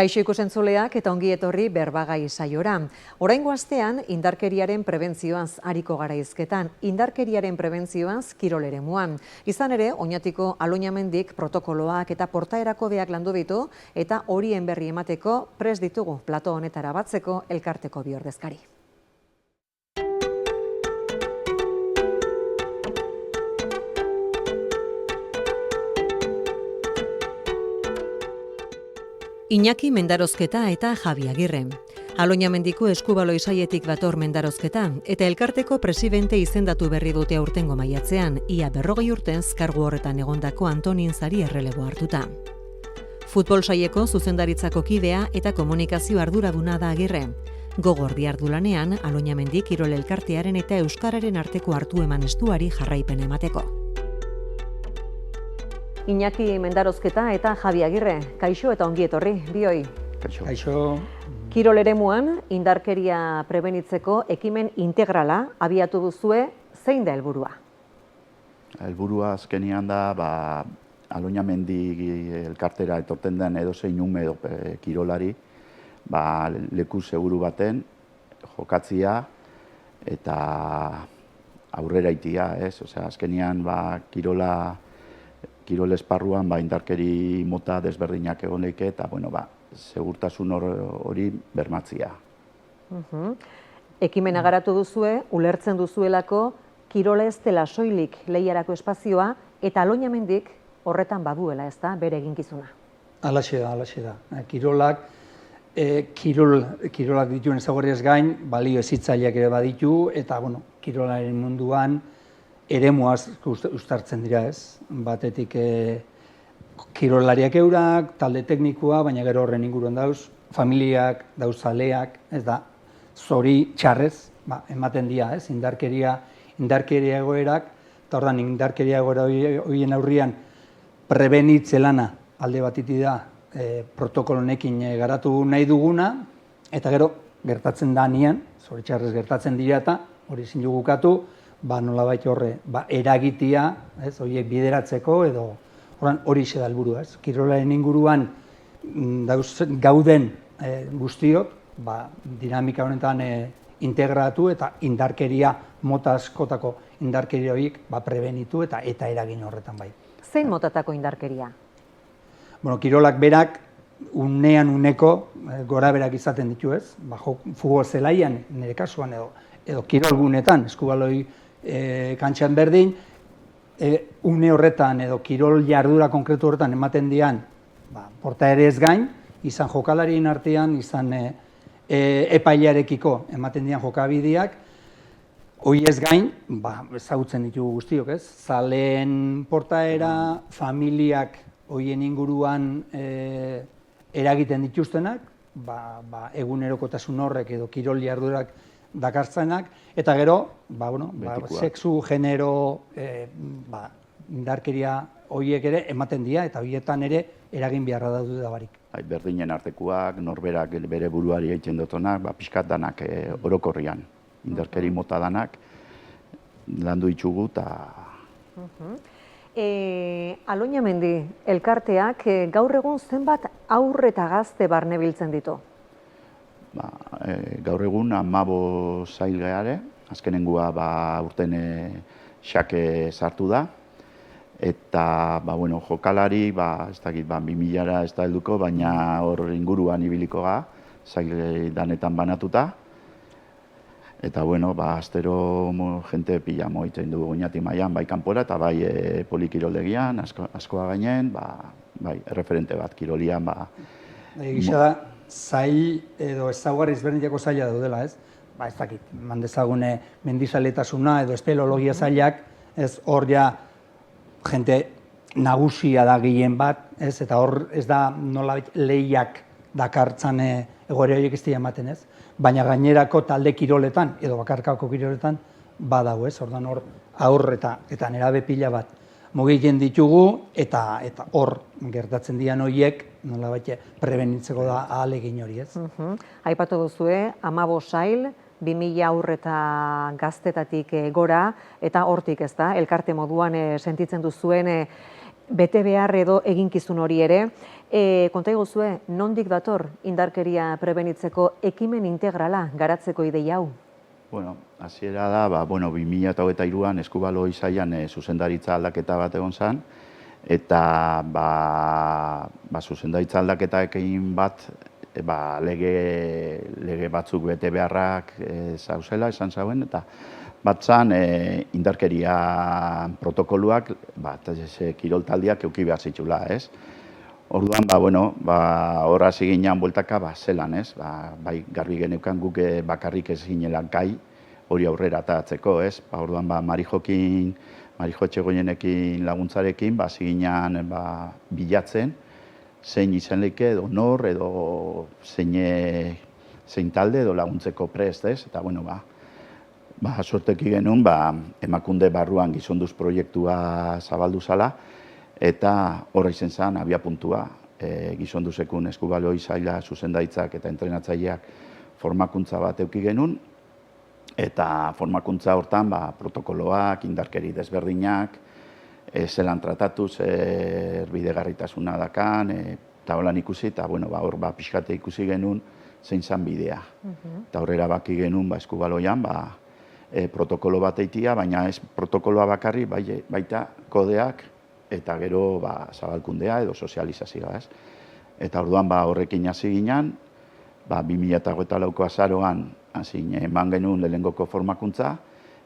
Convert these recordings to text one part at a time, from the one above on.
Kaixo ikusentzuleak eta ongi etorri berbagai saiora. Oraingo astean indarkeriaren prebentzioaz ariko gara hizketan, indarkeriaren prebentzioaz kirol eremuan. Izan ere, Oñatiko Aloñamendik protokoloak eta portaerako beak landu ditu eta horien berri emateko prest ditugu plato honetara batzeko elkarteko bi ordezkari. Iñaki Mendarozketa eta Javi Agirre. Aloñamendiko eskubaloi saietik dator Mendarozketa eta elkarteko presidente izendatu berri dute aurtengo maiatzean, ia 40 urtez kargu horretan egondako Antonin Zari errelebo hartuta. Futbol saieko zuzendaritzako kidea eta komunikazio arduraduna da Agirre. Gogor dihardu lanean Aloñamendik kirol elkartearen eta euskararen arteko hartu eman estuari jarraipen emateko. Iñaki Mendarozketa eta Javi Agirre, kaixo eta ongi etorri, bioi. Kaixo. Kirol eremuan, indarkeria prebenitzeko ekimen integrala abiatu duzue, zein da helburua? Helburua azkenian da, Aloñamendi elkartera etorten den edozein ume edo kirolari, leku seguru baten jokatzia eta aurrera itia, ez? Osea, azkenian kirol esparruan indarkeri mota desberdinak egon leike eta segurtasun hori bermatzia. Ekimena garatu duzue, ulertzen duzuelako kirola ez dela soilik lehiarako espazioa eta Aloñamendik horretan baduela, ez da, bere eginkizuna. Halaxe da. Kirolak dituen ezaugarriez gain, balio hezitzaileak ere baditu eta kirolaren munduan eremuaz uztartzen dira, ez? Batetik kirolariak eurak, talde teknikoa, baina gero horren inguruan dauz, familiak, dauz zaleak, ez da, zori txarrez, ematen dira, ez? Indarkeria egoerak, eta ordan indarkeria egoera horien aurrian prebenitze lana alde batiti da protokolonekin garatu nahi duguna, eta gero gertatzen da nian, zori txarrez gertatzen dira eta hori ezin dugu ukatu, nolabait horre, eragitia, horiek bideratzeko edo hori da helburua, ez? Kirolaren inguruan gauden guztiok, dinamika honetan integratu eta indarkeria, mota askotako indarkeria horiek prebenitu eta eragin horretan bai. Zein motatako indarkeria? Kirolak berak unean uneko gora berak izaten ditu, ez? Futbol zelaian, nire kasuan edo kirolgunetan, eskubaloi kantxan berdin, une horretan edo kirol jardura konkretu horretan ematen dian portaere ez gain, izan jokalarien artean, izan epailearekiko ematen dian jokabideak, hori ez gain, ezagutzen ditugu guztiok, ez? Zaleen portaera, familiak horien inguruan eragiten dituztenak, egunerokotasun horrek edo kirol jardurak dakartzenak, eta gero, sexu, genero, indarkeria horiek ere ematen dira, eta horietan ere eragin beharra daude da barik. Berdinen artekuak, norberak bere buruari egiten dutenak, pixkat danak orokorrian, indarkeri mota danak, landu ditugu eta... Aloñamendi elkarteak gaur egun zenbat haur eta gazte barne biltzen ditu? Gaur egun 15 sail gare, azkenengua urten xake sartu da, eta jokalari, ez dakit, 2000-ara ez da helduko, baina hor inguruan ibiliko ga, sail danetan banatuta, eta astero jente pila moitzen du Oñati mailan, bai kanpora eta bai polikiroldegian, askoa gainen, erreferente bat kirolian. Egisa da, zail edo ezaugarri ezberdinetako zaila daudela, ez? Ez dakit, mandezagune mendizaletasuna edo espeleologia zailak, ez hor ja jente nagusia da gehien bat, ez? Eta hor ez da nolabait lehiak dakartzan egoera horiek ez dira ematen, ez? Baina gainerako talde kiroletan edo bakarkako kiroletan badago, ez? Ordan hor aurre eta nerabe pila bat mugitzen ditugu eta hor gertatzen dian horiek nolabait prebenitzeko da ahalegin hori, ez? Aipatu duzue, 15 sail, 2000 haur eta gaztetatik gora, eta hortik, ez da, elkarte moduan sentitzen duzuen bete behar edo eginkizun hori ere. Konta iguzue, nondik dator indarkeria prebenitzeko ekimen integrala garatzeko ideia hau? Bueno, hasiera da, 2023an Eskubaloi sailan zuzendaritza aldaketa bat egon zen, eta zuzendaritza aldaketarekin bat lege batzuk bete beharrak zauzela, esan zauen, eta bat zan indarkeria protokoluak, kirol taldiak euki behar zitula, ez? Orduan, hor hasi ginean bueltaka, zelan, ez? Bai, garbi geneukan guk bakarrik ez ginela gai hori aurrera atatzeko, ez? Orduan, Marijo Etxegoienekin laguntzarekin, hasi ginean bilatzen, zein izan leike, edo nor, edo zein talde, edo laguntzeko prest, ez? Eta, sorteki genuen, Emakunde barruan gizonduz proiektua zabaldu zala, eta horra izen zen abiapuntua. Gizonduzekun Eskubaloi saila zuzendaritzak eta entrenatzaileak formakuntza bat eduki genuen, eta formakuntza hortan protokoloak, indarkeri desberdinak, zelan tratatu, zer bidegarritasuna dakan, eta holan ikusi, eta hor pixkate ikusi genuen zein zan bidea. Eta horrera baki genuen Eskubaloian, protokolo bat eitia, baina ez protokoloa bakarri, baita kodeak, eta gero zabalkundea edo sozializazioa, ez? Eta orduan horrekin hasi ginen, 2024ko azaroan eman genuen lehenengoko formakuntza,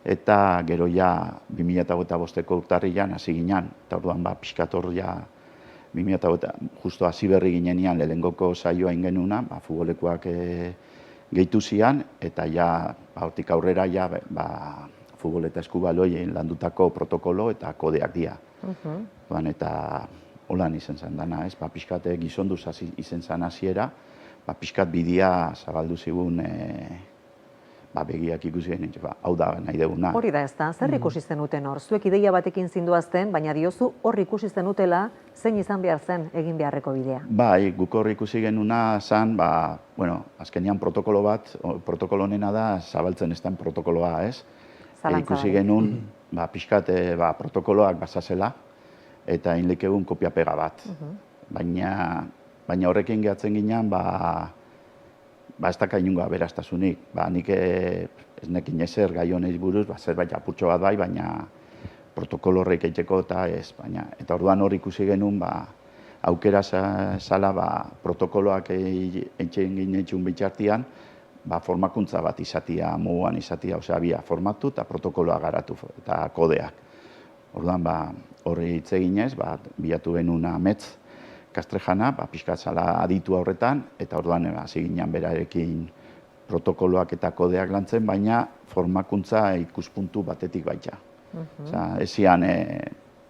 eta gero 2025ko urtarrilan hasi ginen, eta orduan pixkat hor justo hasi berri ginenean lehenengoko saioa ingenuna, futbolekuak gehitu zian, eta hortik aurrera futbol eta Eskubaloien landutako protokolo eta kodeak dira. Eta holan izen zen dana, ez? Pixkat gizonduz izen zen hasiera, pixkat bidea zabaldu zigun begiak ikusi genuen, hau da nahi duguna. Hori da ez da, zer ikusi zenuten hor? Zuek ideia batekin zinduazten, baina diozu hor ikusi zenutela zein izan behar zen egin beharreko bidea. Bai, guk hor ikusi genuna zen, azkenean protokolo bat, protokolo honena da zabaltzen ez den protokoloa, ez? Ikusi genuen, pixkat protokoloak bazazela, eta inlekegun kopia-pega bat. Baina horrekin gehatzen ginen, ez daka inunga beraztasunik. Nik ez nekin ezer gai honez buruz, zerbait apurtxo bat bai, baina protokolo horrek eiteko eta ez. Eta orduan hor ikusi genuen, aukera zala protokoloak eitxen gineitxun bitxartian, formakuntza bat izatia, muguan izatia, formatu eta protokoloa garatu eta kodeak. Orduan horri hitz eginez, bilatu genuen Amets Kastrejana, pixkat zala aditu horretan, eta orduan hasi ginen berarekin protokoloak eta kodeak lantzen, baina formakuntza ikuspuntu batetik baita. Ez zian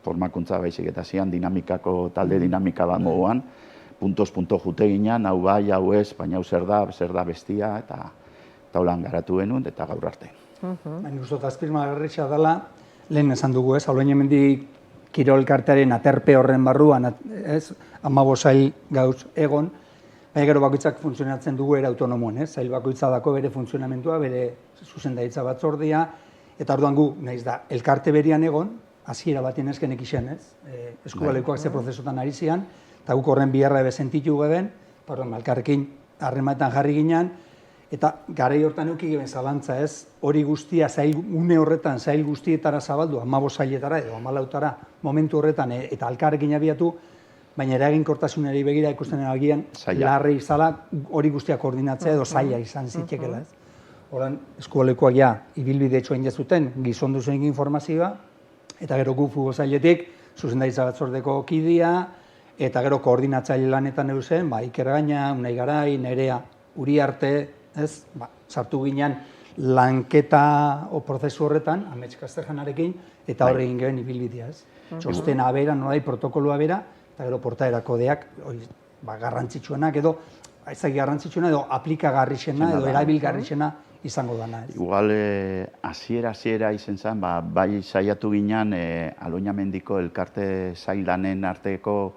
formakuntza baizik eta zian dinamikako, talde dinamika bat moduan, puntos jute ginen, hau bai, hau ez, baina hau zer da bestia, eta holan garatu genuen, eta gaur arte. Baina guztot azpirmagarritza dela, lehen esan dugu ez, Aloña Mendi kirol elkartearen aterpe horren barruan, ez, 15 sail gauz egon, baina gero bakoitzak funtzionatzen dugu era autonomoan, ez, sail bakoitza dako bere funtzionamentua, bere zuzendaritza batzordia, eta orduan gu, nahiz da, elkarte berian egon, hasiera batien ezkenek isen, ez, Eskubaloikoak ze prozesutan ari zian, eta guk horren biharra ebe sentitu geben, elkarrekin harremanetan jarri ginen, eta garai hortan euki geben zalantza ez, hori guztia une horretan zail guztietara zabaldu, 15 sailetara edo 14tara momentu horretan eta elkarrekin abiatu, baina eraginkortasunari begira ikusten agian larri izala hori guztia koordinatzea edo zaila izan zitekela ez. Horan Eskubaloikoak ibilbide etxoen jazuten gizonduzen informazioa, eta gero gu futbol sailetik zuzendaritza batzordeko kidea, eta gero koordinatzaile lanetan eusen, Iker Gaina, Unai Garai, Nerea, Uriarte, ez, sartu ginen lanketa prozesu horretan, Amets Kastrejanarekin, eta horre egin geben ibilbidea, ez. Txostena bera, nolai protokoloa bera, eta gero portaera kodeak, garrantzitsuenak edo, ezagik garrantzitsuena edo aplikagarrixena edo erabilgarrixena izango dana. Igual, hasiera izen zen, bai saiatu ginen Aloña Mendiko elkarte zailanen arteko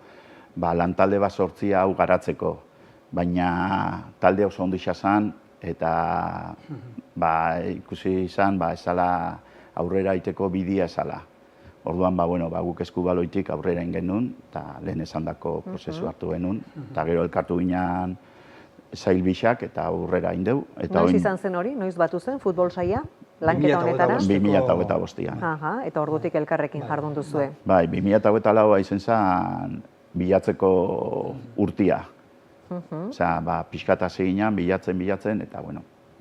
lantalde bat sortzia hau garatzeko. Baina talde oso ondo izan, eta ikusi izan, ezala aurrera iteko bidea ezala. Orduan, guk eskubaloitik aurrera ingenun, eta lehen esandako prozesu hartu genuen, eta gero elkartu ginen sail bixak eta aurrera indeu. Noiz izan zen hori? Noiz batu zen futbol saia? Lanketa honetara? 2025an. Eta ordutik elkarrekin jardun duzue. Bai, 2024 izen zen bilatzeko urtia. Osea, pixkat hasi ginen, bilatzen, eta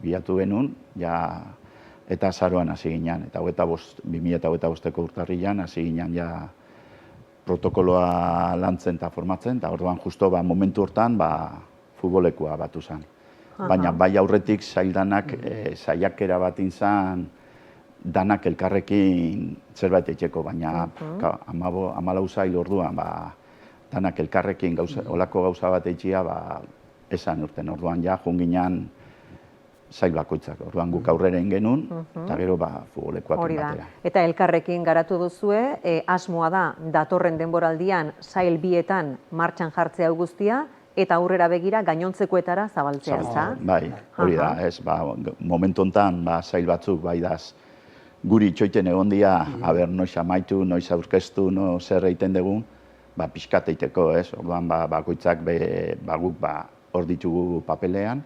bilatu genuen, eta azaroan hasi ginen, eta 2025ko urtarrilan hasi ginen protokoloa lantzen eta formatzen, eta orduan justo momentu hortan futbolekua batu zen. Baina bai aurretik saildanak saiakera bat izan danak elkarrekin zerbait etxeko, baina 14 sail orduan danak elkarrekin olako gauza bat etxia esan urten. Orduan joan ginen sail bakoitzak. Orduan guk aurrera ingenun, eta gero futbolekuak inbatera. Eta elkarrekin garatu duzue, asmoa da datorren denboraldian sail bietan martxan jartzea guztia, eta aurrera begira gainontzekoetara zabaltzea, ezta? Bai, hori da, ez, momentu honetan sail batzuk bai daz guri itxoiten egon dia, noiz amaitu, noiz aurkeztu, zer egiten dugun, pixkat eiteko, ez? Orduan bakoitzak guk hor ditugu papelean,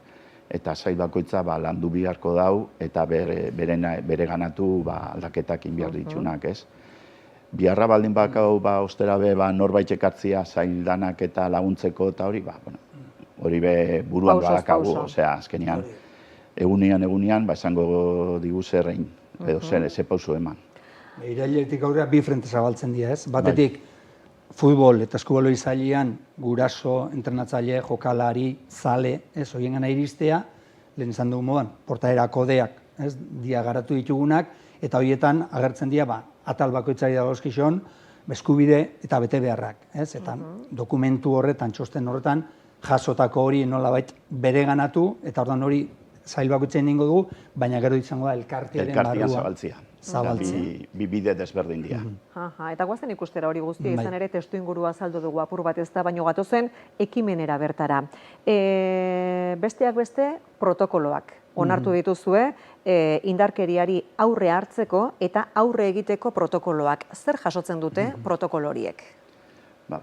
eta sail bakoitza landu biharko dau, eta bere ganatu aldaketak inbiar ditunak, ez? Biharra baldin bakau ostera norbait ekartzia sail danak eta laguntzeko, eta hori buruan badakagu, osea, azkenean, egunean, esango digu zerrein, edo ze pausu eman. Irailetik aurrera bi frente zabaltzen dira, ez? Batetik, futbol eta eskubaloi zailean guraso, entrenatzaile, jokalari, zale, horien gana iristea, lehen izan dugu modan, portaera kodeak, dia garatu ditugunak, eta horietan agertzen dira, atal bakoitzari dagozkizun, eskubide eta bete beharrak, eta dokumentu horretan, txosten horretan, jasotako hori nolabait bere ganatu, eta ordan hori zail bakoitzen ningo dugu, baina gero izango da elkartearen barrua. Zabaltzia. Bi bide desberdin dira. Eta guazen ikustera hori guztia izan ere testu ingurua azaldu dugu apur bat ez da, baino gatozen ekimenera bertara. Besteak beste protokoloak onartu dituzue indarkeriari aurre hartzeko eta aurre egiteko protokoloak. Zer jasotzen dute protokolo horiek?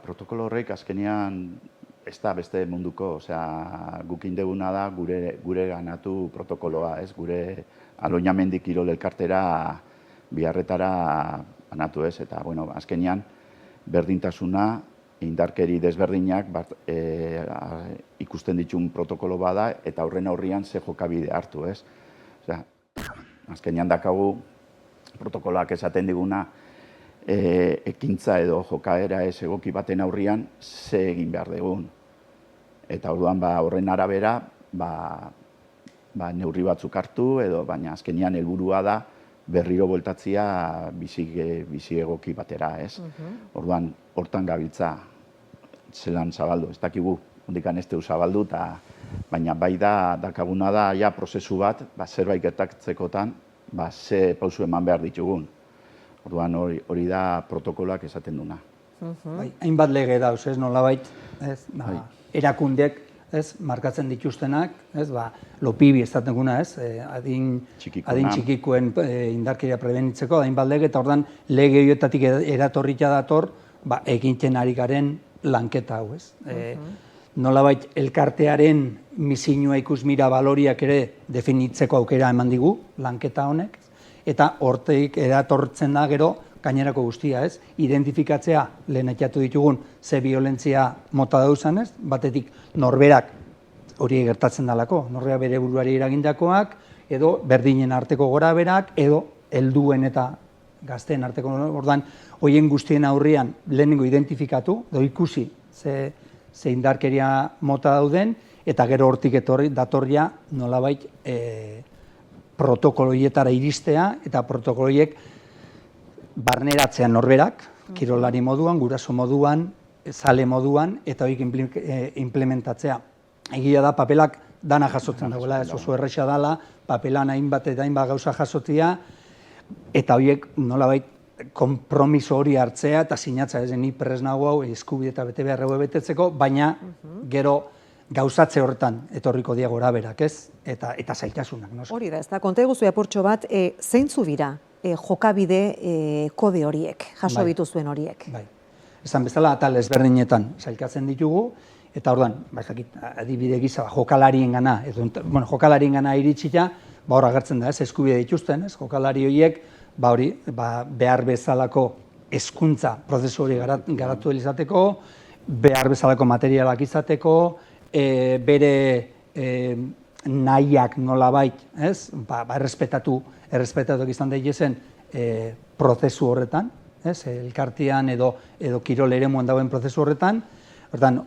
Protokolo horrek azkenean ez da beste munduko, osea, guk indeguna da gure ganatu protokoloa, ez? Gure Aloñamendi Kirol Elkartera biharretara banatu, ez? Eta, azkenean, berdintasuna, indarkeri desberdinak ikusten ditun protokolo bada, eta horren aurrian ze jokabide hartu, ez? Osea, azkenean dakagu protokoloak esaten diguna, ekintza edo jokaera ez egoki baten aurrian ze egin behar dugun. Eta orduan horren arabera neurri batzuk hartu, baina azkenean helburua da berriro bueltatzia bizi egoki batera, ez? Orduan, hortan gabiltza zelan zabaldu, ez dakigu, hondikan ez teu zabaldu, baina bai dakaguna da ja prozesu bat, zerbait gertatzekotan, ze pausu eman behar ditugun. Orduan hori da protokoloak esaten duna. Hainbat lege dauz, ez nolabait, erakundek markatzen dituztenak, lopibi esaten guna, adin txikikoen indarkeria prebenitzeko, hainbat lege, eta orduan lege horietatik eratorrita dator, egintzen ari garen lanketa hau, ez? Nolabait elkartearen misinua ikusmira baloriak ere definitzeko aukera eman digu, lanketa honek, eta hortik eratortzen da gero gainerako guztia, ez? Identifikatzea lehen aitzatu ditugun ze violentzia mota dauzan, ez? Batetik norberak hori gertatzen dalako, norberak bere buruari eragindakoak, edo berdinen arteko goraberak, edo helduen eta gazteen arteko ordan, horien guztien aurrian lehenengo identifikatu, edo ikusi ze indarkeria mota dauden, eta gero hortik datorria nolabait protokoloietara iristea, eta protokoloiek barneratzean norberak, kirolari moduan, guraso moduan, zale moduan, eta horiek implementatzea. Egia da, papelak dana jasotzen dagoela, ez oso erresa dela, papelan hainbat eta hainbat gauza jasotia, eta horiek nolabait konpromiso hori hartzea, eta sinatzea, ez ni prest nago hau, eskubide eta bete beharrego betetzeko, baina gero gauzatze horretan etorriko diagora berak, ez? Eta zailtasunak, noski. Hori da, ez da, konta eguzu apurtxo bat, zeintzu dira jokabide kode horiek, jaso dituzuen horiek. Bai. Esan bezala, atal ezberdinetan sailkatzen ditugu, eta orduan, adibide gisa, jokalarien gana, jokalarien gana iritsita, hor agertzen da, eskubide dituzten, jokalari horiek, behar bezalako hezkuntza prozesu hori garatu izateko, behar bezalako materialak izateko, bere nahiak nolabait, errespetatu izan daitezen prozesu horretan, elkartean edo kirol eremuan dagoen prozesu horretan,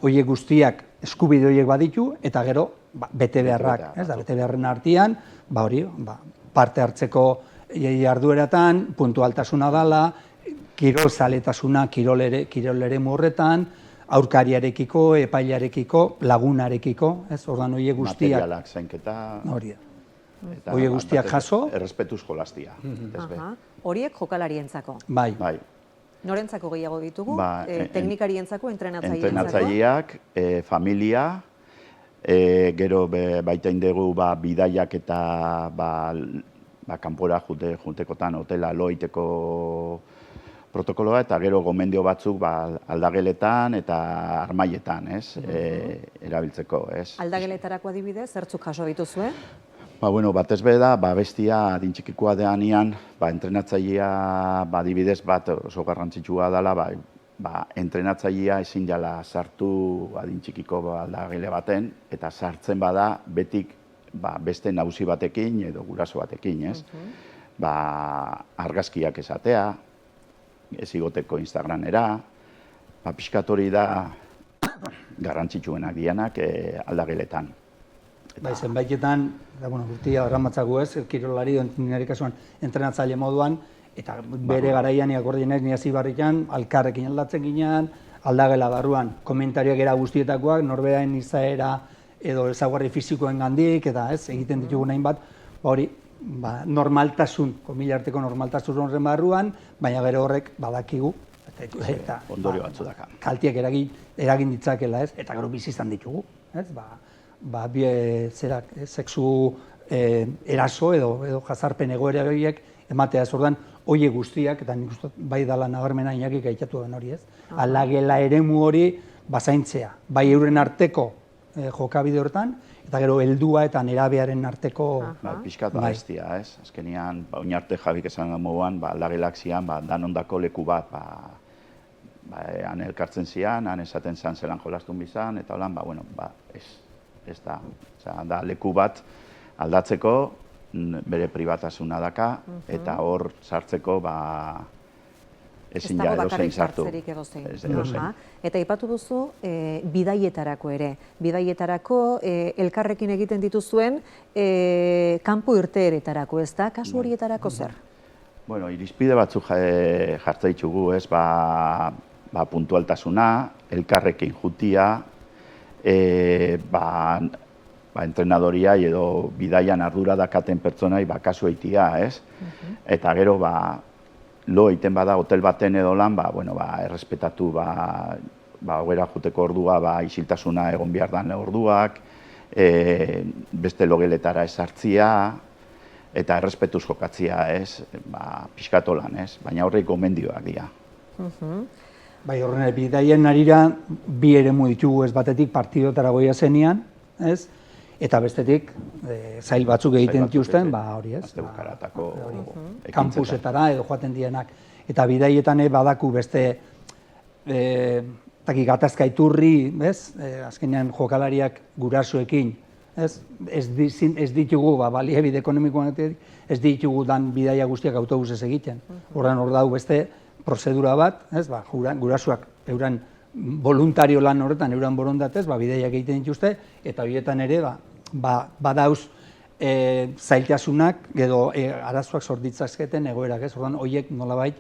horiek guztiak eskubide horiek baditu, eta gero bete beharrak, bete beharren artean, parte hartzeko jardueratan, puntualtasuna dela, kirol zaletasuna kirol eremu horretan, aurkariarekiko, epailarekiko, lagunarekiko, ordan horiek guztiak... Materialak zainketa... Horiek guztiak jaso... Errespetuz jolastia. Horiek jokalarientzako. Bai. Norentzako gehiago ditugu? Teknikarientzako, entrenatzaileak, familia, gero baita indegu bidaiak eta kanpora juntekotan hotela loiteko protokoloa, eta gero gomendio batzuk aldageletan eta armaietan erabiltzeko. Aldageletarako adibidez, zertzuk jaso dituzue? Batez be da, bestia adintxikikoa deanean, entrenatzailea adibidez bat oso garrantzitsua dela, entrenatzailea ezin jala sartu adintxikiko aldagele baten, eta sartzen bada betik beste nauzi batekin edo guraso batekin, argazkiak esatea, ez igoteko Instagramera, pixkat hori da garrantzitsuenak dianak aldageletan. Zenbaitetan, urtia erramatzago ez, kirolari, nire kasuan, entrenatzaile moduan, eta bere garaian, akordien ez, niazi barrikan, alkarrekin aldatzen ginean, aldagela barruan, komentarioak era guztietakoak, norberaren izaera edo ezaugarri fizikoen gandik, eta ez, egiten ditugu nahin bat, hori, normaltasun, komilarteko normaltasun horren barruan, baina gero horrek badakigu, eta ondorio batzu daka. Kaltiak eragin ditzakela, ez, eta gero bizi izan ditugu, ez, sexu eraso edo jazarpen egoera horiek ematea ez ordan, horiek guztiak, eta nik uste bai dala nabarmena Iñakik aitatu den hori ez, aldagela eremu hori bazaintzea, bai euren arteko jokabide horretan, eta gero heldua eta nerabearen arteko... Piskat bestia, ez? Azkenean, oinarte Jabik esan moduan, aldagelak zian, danondako leku bat, han elkartzen zian, han esaten zan zelan jolastun bizan, eta holan, ez da, leku bat aldatzeko, bere pribatasuna daka, eta hor sartzeko, ezin ja edozein sartu. Eta ipatu duzu, bidaietarako ere. Bidaietarako elkarrekin egiten dituzuen kanpo irteeretarako, ez da? Kasu horietarako zer? Irizpide batzuk jartza ditugu, ez? Puntualtasuna, elkarrekin jutia, entrenadoria edo bidaian ardura dakaten pertsonai kasu eitia, ez? Eta gero, lo egiten bada hotel baten edo lan, errespetatu hogera juteko ordua, isiltasuna egon behar dan orduak, beste logeletara esartzia, eta errespetuz jokatzia, ez, pixkatolan, ez, baina horreik gomendioak dira. Horren, bidaien narira, bi eremu ditugu ez batetik partidotara goia zenian, ez, eta bestetik, zail batzuk egiten dituzten, hori ez, kampusetara edo joaten dienak. Eta bidaietan badaku beste gatazka iturri, azkenean jokalariak gurasoekin, ez ditugu, baliabide ekonomikoan, ez ditugu dan bidaia guztiak autobusez egiten. Horren hor dago beste prozedura bat, gurasoak euren voluntario lan horretan, euren borondatez, bidaiak egiten dituzte, eta horietan ere, badauz zailtasunak edo arazoak sorditzazketen egoerak, ez? Orduan, horiek nolabait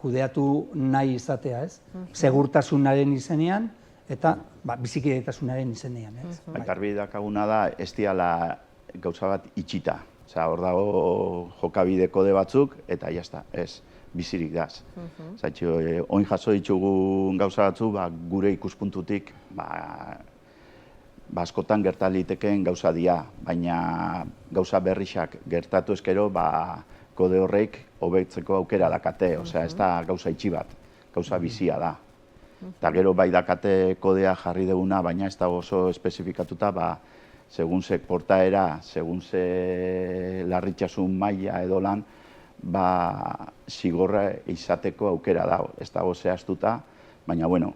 kudeatu nahi izatea, ez? Segurtasunaren izenean eta bizikidetasunaren izenean, ez? Garbi dakaguna da, ez diala gauza bat itxita. Hor dago jokabide kode batzuk, eta jazta, ez, bizirik daz. Oin jaso ditugu gauza batzu, gure ikuspuntutik, askotan gertalitekeen gauza dia, baina gauza berrixak gertatu eskero, kode horreik hobetzeko aukera dakate, osea, ez da gauza itxi bat, gauza bizia da. Eta gero bai dakate kodea jarri duguna, baina ez da oso espezifikatuta, segun ze portaera, segun ze larritxasun maila edo lan, zigorra izateko aukera dago, ez dago zehaztuta, baina, bueno,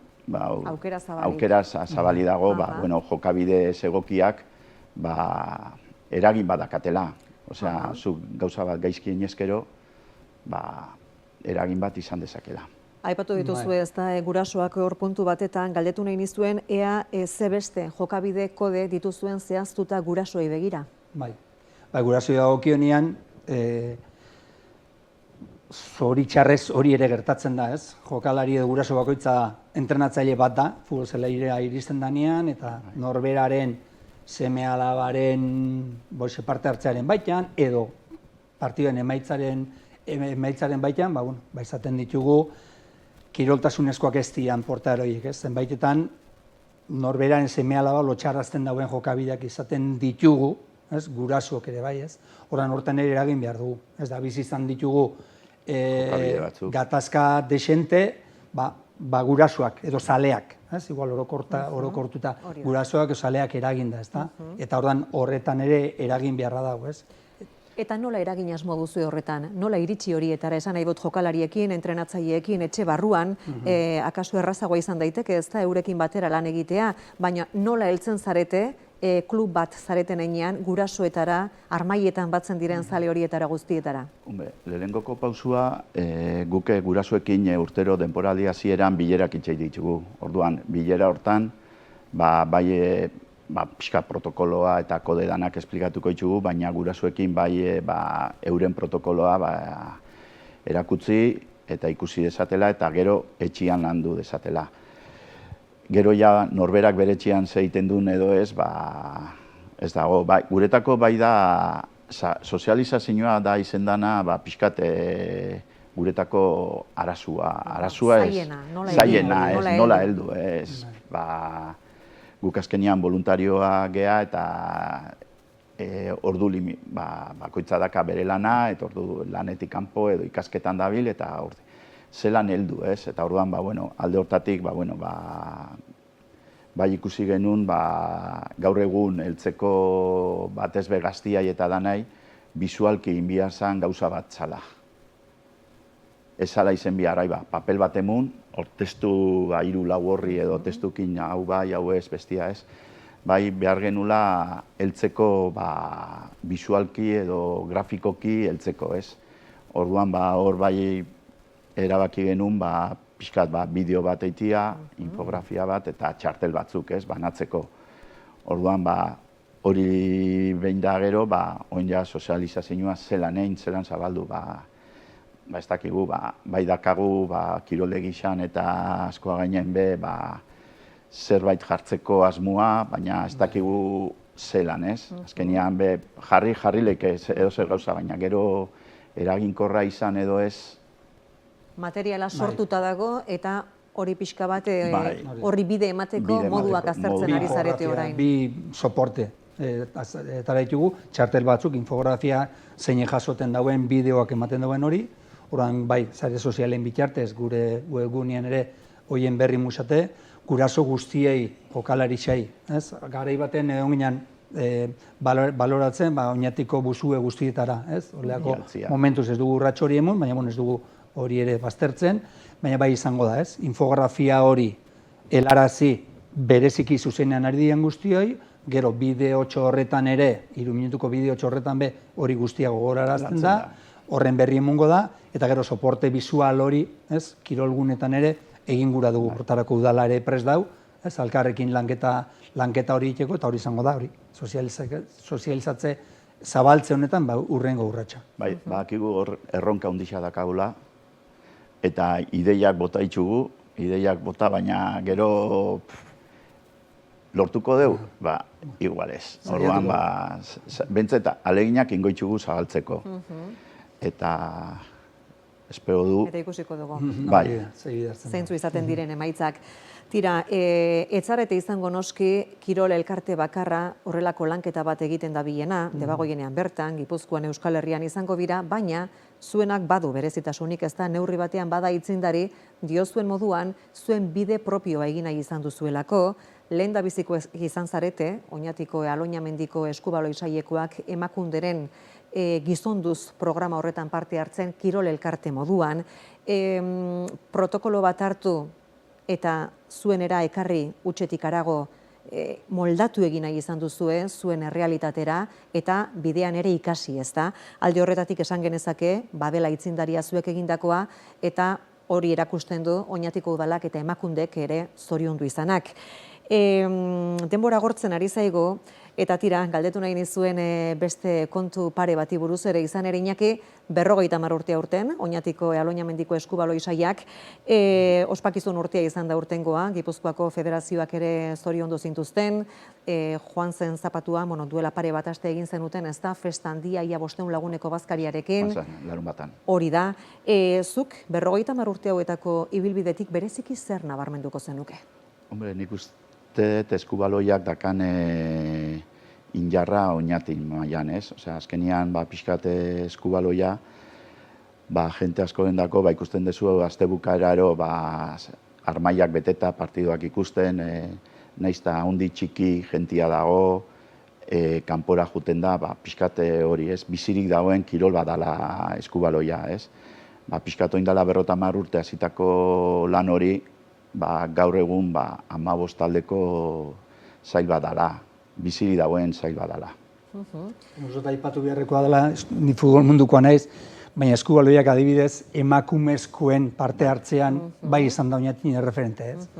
aukera zabali dago, jokabide egokiak eragin badakatela. Osea, zuk gauza bat gaizkien ezkero, eragin bat izan dezakela. Aipatu dituzu ez da, gurasoak hor puntu batetan, galdetu nahi nizuen, ea ze beste jokabide kode dituzuen zehaztuta gurasoei begira? Bai, gurasoei dagokionean, zoritxarrez hori ere gertatzen da, ez? Jokalari edo guraso bakoitza entrenatzaile bat da, futbol zelaira iristen danean, eta norberaren seme-alabaren parte hartzearen baitan, edo partiduen emaitzaren baitan, izaten ditugu kiroltasunezkoak ez dian portaeroiek, ez? Zenbaitetan norberaren seme-alaba lotxarrazten dauen jokabideak izaten ditugu, ez? Gurasoak ere bai, ez? Hortan ere eragin behar dugu, ez da, bizi izan ditugu gatazka desente, gurasoak edo zaleak, igual orokortuta gurasoak edo zaleak eraginda, ez da? Eta horretan ere eragin beharra dago, ez? Eta nola eragin asmo duzu horretan? Nola iritsi horietara, esan nahi dut jokalariekin, entrenatzaileekin, etxe barruan, akaso errazagoa izan daiteke, ez da, eurekin batera lan egitea, baina nola heltzen zarete, klub bat zareten einean, gurasoetara, armaietan batzen diren zale horietara guztietara? Lehenengoko pausua, guke gurasoekin urtero denporaldi hasieran bilerak itxei ditugu. Orduan, bilera hortan, bai pixka protokoloa eta kode danak esplikatuko ditugu, baina gurasoekin bai euren protokoloa erakutsi eta ikusi dezatela eta gero etxian landu dezatela. Gero ja norberak bere etxian zeiten duen edo ez dago. Guretako bai da sozializazioa da izendana pixkat guretako arazua. Zaiena, nola heldu, ez. Guk azkenean voluntarioa gea eta ordu bakoitza daka bere lana, eta ordu lanetik kanpo edo ikasketan dabil, eta zelan heldu, ez? Eta orduan, alde hortatik, bai ikusi genuen, gaur egun heltzeko batez be gaztiai eta danai, bisualki inbiarzan gauza bat zala. Ez zala izen bihar, papel bat emun, hor testu 3-4 horri edo testukin hau bai, hau ez, bestia ez, bai behar genula heltzeko bisualki edo grafikoki heltzeko, ez. Orduan, hor bai erabaki genuen, pixkat bideo bat eitia, infografia bat eta txartel batzuk, ez, banatzeko. Orduan, hori behin da gero, oin ja sozializazioa zelan zabaldu, ez dakigu, bai dakagu kirolde gixan eta askoa gainen be zerbait jartzeko asmoa, baina ez dakigu zelan, ez? Azkenean be jarri leke edo zer gauza, baina gero eraginkorra izan edo ez. Materiala sortuta dago eta hori pixka bat horri bide emateko moduak aztertzen ari zarete orain. Bi soporte eta ditugu, txartel batzuk, infografia zein jasoten dauen bideoak ematen dauen hori, orain bai, sare sozialen bitartez, gure webgunean ere hoien berri musate, guraso guztiei, jokalari xai, ez? Garai baten egon ginen baloratzen, oinatiko buzue guztietara, ez? Horleako momentuz ez dugu urrats hori emun, baina ez dugu hori ere baztertzen, baina bai izango da, ez? Infografia hori helarazi bereziki zuzenean ari diren guztioi, gero bideo horretan ere, 3 minutuko bideo horretan be hori guztia gogorarazten da, horren berri emungo da, eta gero soporte bisual hori, ez, kirolgunetan ere, egin gura dugu, hortarako udala ere prest dau, ez, alkarrekin lanketa hori iteko, eta hori izango da, hori, sozializatze zabaltze honetan, urrengo urratsa. Bai, bakigu hor erronka handia dakagula, eta ideiak bota itxugu, baina gero lortuko dugu, igual ez. Orduan, bentzeta, aleginak ingoitxugu zabaltzeko. Eta espero du. Eta ikusiko dugu. Bai. Zeintzu izaten diren emaitzak. Tira, etzarete izango noski, Kirol elkarte bakarra horrelako lanketa bat egiten da bilena, Debagoienean bertan, Gipuzkoan, Euskal Herrian izango bira, baina zuenak badu berezitasunik ez da neurri batean bada itzindari, diozuen moduan, zuen bide propioa egin nahi izan duzuelako, lehen da biziko izan zarete, Oñatiko Aloñamendiko Eskubaloi Sailekoak Emakunderen gizonduz programa horretan parte hartzen Kirol elkarte moduan, protokolo bat hartu eta zuenera ekarri utxetik arago moldatu egin nahi izan duzue, zuen errealitatera, eta bidean ere ikasi, ez da? Alde horretatik esan genezake, badela itzindaria zuek egindakoa, eta hori erakusten du Oñatiko Udalak eta Emakundek ere zoriondu izanak. Denbora agortzen ari zaigu, eta tira, galdetu nahi nizuen beste kontu pare bati buruz ere izan ere Iñaki, 50 urte aurten, Oñatiko Aloñamendiko Eskubaloi Saiak, ospakizun urtea izan da urtengoa, Gipuzkoako Federazioak ere zoriondu zintuzten, joan zen zapatua, duela pare bat aste egin zenuten, ez da, festa handia ia 500 laguneko bazkariarekin. Larun batan. Hori da. Zuk, 50 urte hauetako ibilbidetik bereziki zer nabarmenduko zenuke? Hombre, nik uste Eskubaloiak dakan injarra Oñati mailan, ez? Osea, azkenian, pixkat Eskubaloia, jente asko dendako, ikusten dezu, azte bukaeraro, armaiak beteta, partiduak ikusten, nahiz eta handi txiki jentia dago, kanpora juten da, pixkat hori, ez? Bizirik dagoen kirol badala Eskubaloia, ez? Pixkat oindala 50 urte hasitako lan hori, gaur egun 15 taldeko zail bat dala, biziri dagoen zail bat dala. Nosota aipatu beharrekoa dela, ni futbol mundukoa naiz, baina Eskubaloiak adibidez emakumezkoen parte hartzean bai izan da Oñatin erreferente, ez?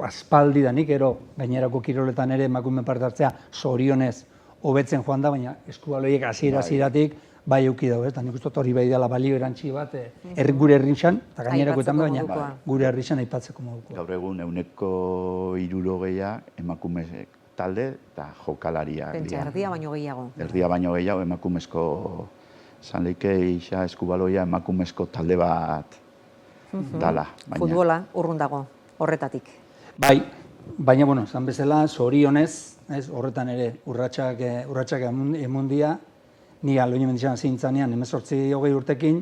Aspaldi da nik ero, gainerako kiroletan ere emakume parte hartzea zorionez hobetzen joan da, baina Eskubaloiek hasieratik bai euki dago, eta nik uste hori bai dela balio erantzi bat, gure herrixan, eta gainerakoetan baina gure herrixan aipatzeko modukoa. Gaur egun 160 emakume talde eta jokalariak. Pentsa, erdia baino gehiago. Erdia baino gehiago emakumezko, zan leike isa Eskubaloia emakumezko talde bat dala. Futbola urrun dago, horretatik. Bai, baina, zan bezala, zorionez, horretan ere urratsak emundia, ni Aloñamendixan zintzanean, 18-20 urtekin,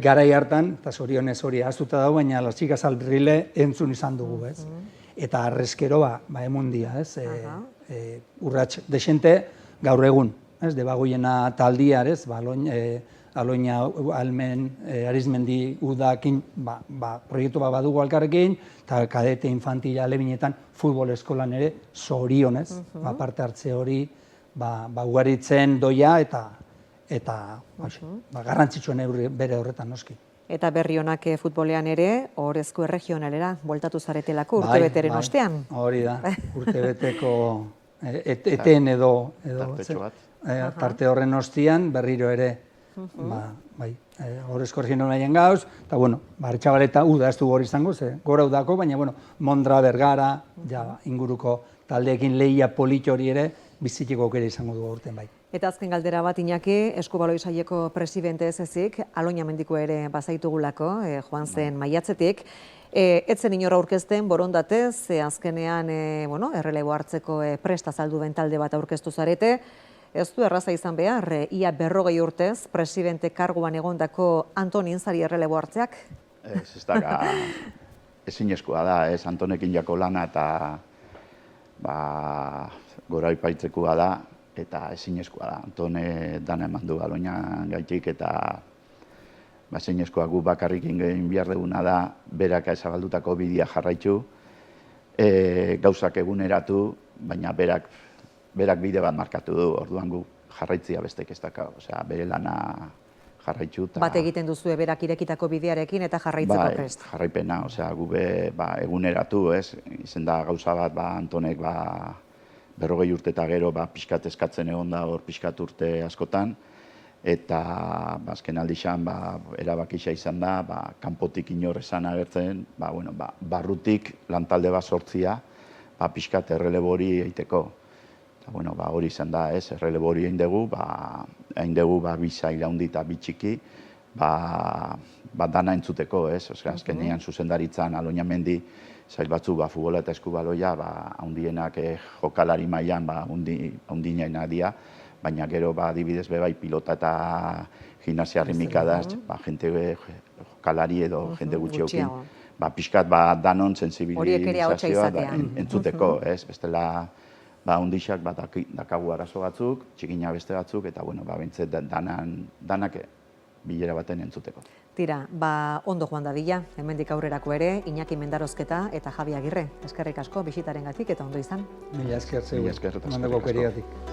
garai hartan, eta zorionez hori ahaztuta dago, baina Las Chicas al Rile entzun izan dugu, ez? Eta arrezkero, emundia, ez? Urrats desente gaur egun, ez? Debagoiena taldia, ez? Aloña Almen, Arizmendi udakin, proiektu bat badugu alkarrekin, eta kadete infantila lebinetan futbol eskolan ere zorionez, parte hartze hori, ugaritzen doia eta garrantzitsuen bere horretan noski. Eta berri honak futbolean ere, Ohorezko Erregionalera bueltatu zaretelako urtebeteren ostean. Hori da, urtebeteko eten edo tarte horren ostean berriro ere Ohorezko Erregionalaren gauz, eta Artxabaleta uda ez du hori izango, gora udako, baina Mondra, Bergara, inguruko taldeekin lehia polit hori ere, bizitiko aukera izango du aurten bai. Eta azken galdera bat Iñaki, Eskubaloi Saileko presidente ez ezik, Aloñamendiko ere bazaitugulako, joan zen maiatzetik. Etzen inora aurkezten borondatez, azkenean errelebo hartzeko presta saldu den talde bat aurkeztu zarete. Ez du erraza izan behar, ia 40 urtez, presidente karguan egondako Anton Inzari errelebo hartzeak? Ez da, ezinezkoa da, Antonekin jako lana eta gora ipaitzekoa da, eta ezinezkoa da. Antone dana eman du Aloñan gaitik, eta ezinezkoa gu bakarrik egin behar duguna da, berak ezabaldutako bidea jarraitu, gauzak eguneratu, baina berak bide bat markatu du, orduan gu jarraitzia bestek ez daka, bere lana jarraitu. Bat egiten duzue berak irekitako bidearekin eta jarraitzeko prest. Bai, jarraipena, gu eguneratu, izen da gauza bat, Antonek 40 urte eta gero pixkat eskatzen egon da hor pixkat urte askotan, eta azken aldixan erabakisa izan da, kanpotik inor esan agertzen, barrutik lantalde bat sortzia, pixkat errelebori eiteko. Hori izan da, errelebori egin dugu, bi zaila handi eta bi txiki, dana entzuteko, ez? Azkenean zuzendaritzan Aloñamendi sail batzu futbola eta eskubaloia handienak jokalari mailan handienak dira, baina gero adibidez bai pilota eta gimnasia arrimikadaz, jente jokalari edo jende gutxiokin, pixkat danon sensibilizazioa entzuteko, ez? Bestela hundixak dakagu arazo batzuk, txikina beste batzuk, eta bentset danak bilera baten entzuteko. Tira, ondo joan dadila, hemendik aurrerako ere, Iñaki Mendarozketa eta Javi Agirre. Eskerrik asko bisitarengatik eta ondo izan. Mila esker zeu. Mila esker eta Mandako eskerrik asko. aukeriatik.